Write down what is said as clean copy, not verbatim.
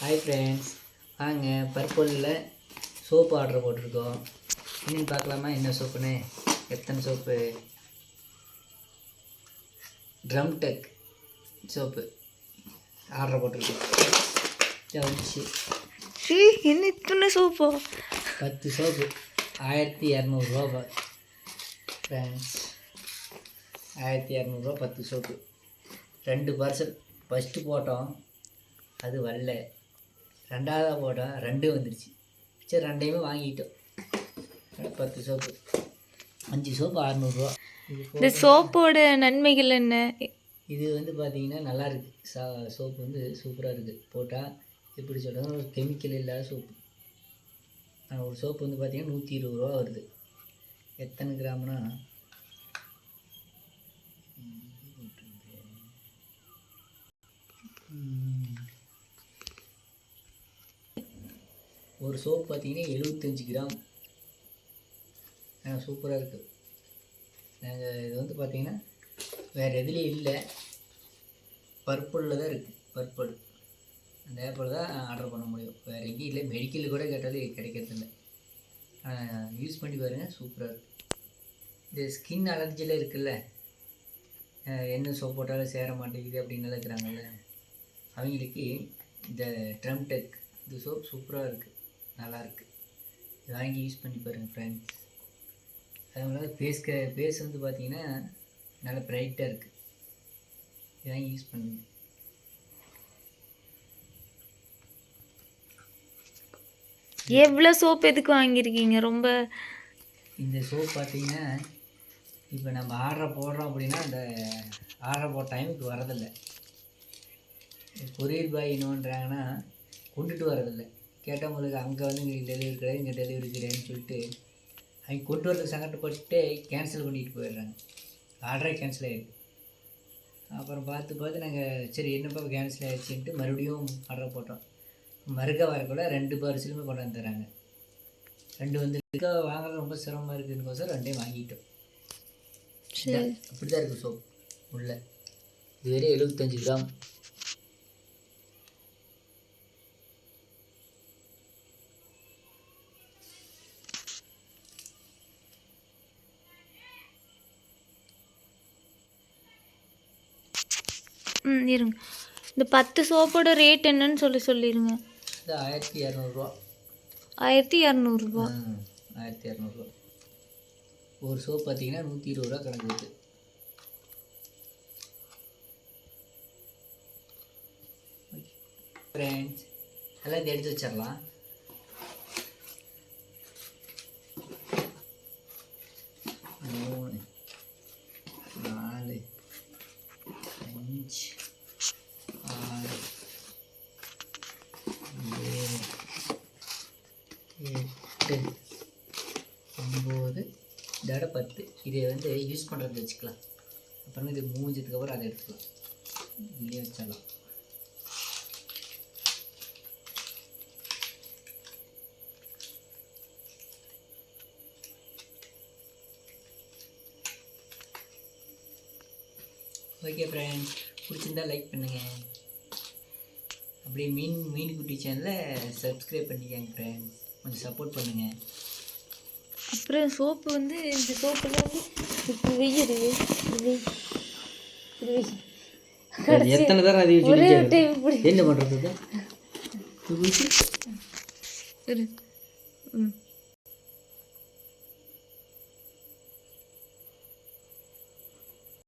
Hi friends, வாங்க பர்பிளில் soap order போட்டிருக்கோம். இன்னும் பார்க்கலாமா என்ன சோப்புன்னு? எத்தனை soap? Drum tech soap order போட்டிருக்கோம். வந்துச்சு. என்ன இத்தனை சோப்பா? 10 soap 1200 friends. 1200 10 soap. 2 parcel. First போட்டோம், அது வரல. 2ஆவதாக போட்டோம், 2 வந்துருச்சு. சரி, 2யுமே வாங்கிட்டோம். 10 சோப்பு, 5 சோப்பு 600 இந்த சோப்போட நன்மைகள் என்ன? இது வந்து பார்த்திங்கன்னா நல்லாயிருக்கு. சோப்பு வந்து சூப்பராக இருக்குது. போட்டால் எப்படி சொல்கிறது, ஒரு கெமிக்கல் இல்லாத சோப்பு. ஒரு சோப்பு வந்து பார்த்திங்கன்னா 120 வருது. எத்தனை கிராம்னா ஒரு சோப்பு பார்த்திங்கன்னா 75 கிராம். சூப்பராக இருக்குது. நாங்கள் இது வந்து பார்த்திங்கன்னா வேறு எதுலேயும் இல்லை, பர்பிளில் தான் இருக்குது. பர்பிள் அந்த ஆப்பில் தான் ஆர்டர் பண்ண முடியும், வேறு எங்கேயும் இல்லை. மெடிக்கல் கூட கேட்டாலும் கிடைக்கிறதில்ல. யூஸ் பண்ணி பாருங்கள், சூப்பராக இருக்குது. இந்த ஸ்கின் அலர்ஜியில் இருக்குல்ல, என்ன சோப் போட்டாலும் சேர மாட்டேங்குது அப்படின்னு இருக்கிறாங்கல்ல, அவங்களுக்கு இந்த ட்ரம் டெக் இந்த சோப் சூப்பராக இருக்குது, நல்லாயிருக்கு. வாங்கி யூஸ் பண்ணி பாருங்கள் ஃப்ரெண்ட்ஸ். அதனால ஃபேஸ் வந்து பார்த்திங்கன்னா நல்லா ப்ரைட்டாக இருக்குது. வாங்கி யூஸ் பண்ணுங்க. எவ்வளோ சோப் எதுக்கு வாங்கியிருக்கீங்க? ரொம்ப இந்த சோப் பார்த்திங்கன்னா இப்போ நம்ம ஆர்டர் போடுறோம் அப்படின்னா அந்த ஆர்டர் போட்ட டைமுக்கு வரதில்லை. கொரியர் பாய் என்னன்றாங்கன்னா கொண்டுட்டு வரதில்லை. கேட்டவங்களுக்கு அங்கே வந்து இங்கே டெலிவரி கிடையாது, இங்கே டெலிவரி கிடையாதுன்னு சொல்லிட்டு அவங்க கொண்டு வரதுக்கு சங்கடப்பட்டு கேன்சல் பண்ணிட்டு போயிடுறாங்க. ஆர்டரே கேன்சல் ஆகிடுது. அப்புறம் பார்த்து நாங்கள் சரி என்னப்பா கேன்சல் ஆகிடுச்சின்ட்டு மறுபடியும் ஆர்டர் போட்டோம். மறுக்க வரக்கூட 2 பார்சலுமே கொண்டாந்து தராங்க. 2 வந்து வாங்குறது ரொம்ப சிரமமாக இருக்குதுன்னு 2யும் வாங்கிட்டோம். அப்படி தான் இருக்குது சோப் உள்ள. இதுவரை 75 கிராம். இருங்க. இந்த 10 சோப்போட ரேட் என்னன்னு சொல்லிடுங்க. இது 1200 1200 1200 ஒரு சோப் பார்த்தீங்கன்னா 120 கணக்கு இருக்குது. ஃப்ரெண்ட்ஸ், எல்லாம் இதை எடுத்து வச்சிடலாம். இதோட 10. இதை வந்து யூஸ் பண்ணுறது வச்சுக்கலாம். அப்புறம் இது மூஞ்சதுக்கு அப்புறம் அதை எடுத்துக்கலாம். இதுலேயே வச்சிடலாம். ஓகே ஃப்ரெண்ட்ஸ், பிடிச்சிருந்தா லைக் பண்ணுங்கள். அப்படியே மீன் குட்டி சேனலை சப்ஸ்கிரைப் பண்ணிக்கங்க ஃப்ரெண்ட்ஸ். கொஞ்சம் சப்போர்ட் பண்ணுங்கள். அப்புறம் சோப்பு வந்து இந்த சோப்பில் வந்து இப்போ வெய்யுது. எத்தனை தடவை அதை என்ன பண்ணுறது?